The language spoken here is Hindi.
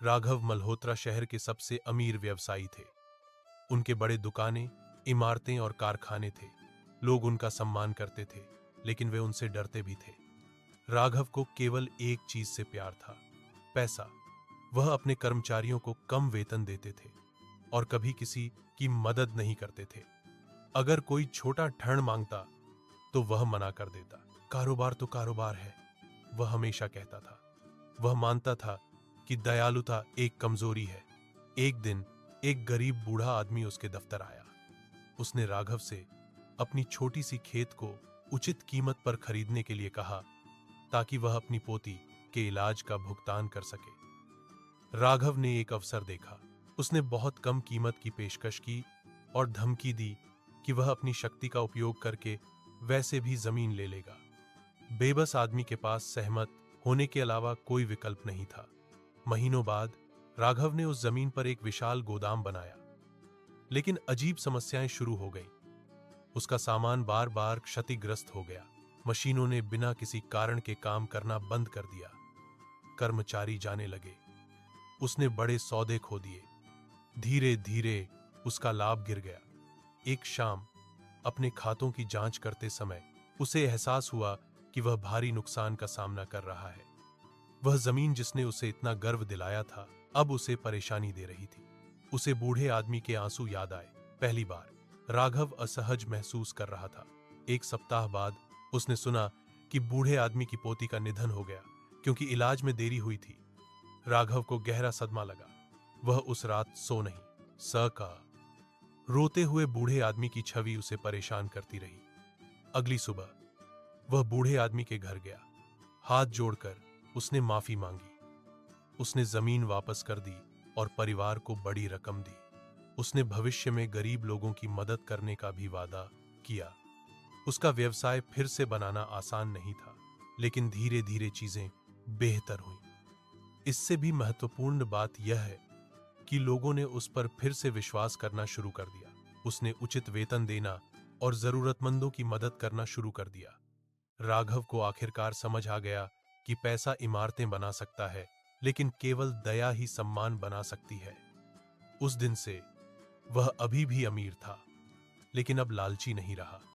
राघव मल्होत्रा शहर के सबसे अमीर व्यवसायी थे। उनके बड़े दुकानें, इमारतें और कारखाने थे। लोग उनका सम्मान करते थे, लेकिन वे उनसे डरते भी थे। राघव को केवल एक चीज से प्यार था, पैसा। वह अपने कर्मचारियों को कम वेतन देते थे और कभी किसी की मदद नहीं करते थे। अगर कोई छोटा ऋण मांगता तो वह मना कर देता। कारोबार तो कारोबार है, वह हमेशा कहता था। वह मानता था कि दयालुता एक कमजोरी है। एक दिन एक गरीब बूढ़ा आदमी उसके दफ्तर आया। उसने राघव से अपनी छोटी सी खेत को उचित कीमत पर खरीदने के लिए कहा, ताकि वह अपनी पोती के इलाज का भुगतान कर सके। राघव ने एक अवसर देखा। उसने बहुत कम कीमत की पेशकश की और धमकी दी कि वह अपनी शक्ति का उपयोग करके वैसे भी जमीन ले लेगा। बेबस आदमी के पास सहमत होने के अलावा कोई विकल्प नहीं था। महीनों बाद राघव ने उस जमीन पर एक विशाल गोदाम बनाया, लेकिन अजीब समस्याएं शुरू हो गईं। उसका सामान बार बार क्षतिग्रस्त हो गया। मशीनों ने बिना किसी कारण के काम करना बंद कर दिया। कर्मचारी जाने लगे। उसने बड़े सौदे खो दिए। धीरे धीरे उसका लाभ गिर गया। एक शाम अपने खातों की जांच करते समय उसे एहसास हुआ कि वह भारी नुकसान का सामना कर रहा है। वह जमीन जिसने उसे इतना गर्व दिलाया था, अब उसे परेशानी दे रही थी। उसे बूढ़े आदमी के आंसू याद आए। पहली बार राघव असहज महसूस कर रहा था। एक सप्ताह बाद उसने सुना कि बूढ़े आदमी की पोती का निधन हो गया क्योंकि इलाज में देरी हुई थी। राघव को गहरा सदमा लगा। वह उस रात सो नहीं सका। रोते हुए बूढ़े आदमी की छवि उसे परेशान करती रही। अगली सुबह वह बूढ़े आदमी के घर गया। हाथ जोड़कर उसने माफी मांगी। उसने जमीन वापस कर दी और परिवार को बड़ी रकम दी। उसने भविष्य में गरीब लोगों की मदद करने का भी वादा किया। उसका व्यवसाय फिर से बनाना आसान नहीं था, लेकिन धीरे धीरे चीजें बेहतर हुईं। इससे भी महत्वपूर्ण बात यह है कि लोगों ने उस पर फिर से विश्वास करना शुरू कर दिया। उसने उचित वेतन देना और जरूरतमंदों की मदद करना शुरू कर दिया। राघव को आखिरकार समझ आ गया कि पैसा इमारतें बना सकता है, लेकिन केवल दया ही सम्मान बना सकती है। उस दिन से वह अभी भी अमीर था, लेकिन अब लालची नहीं रहा।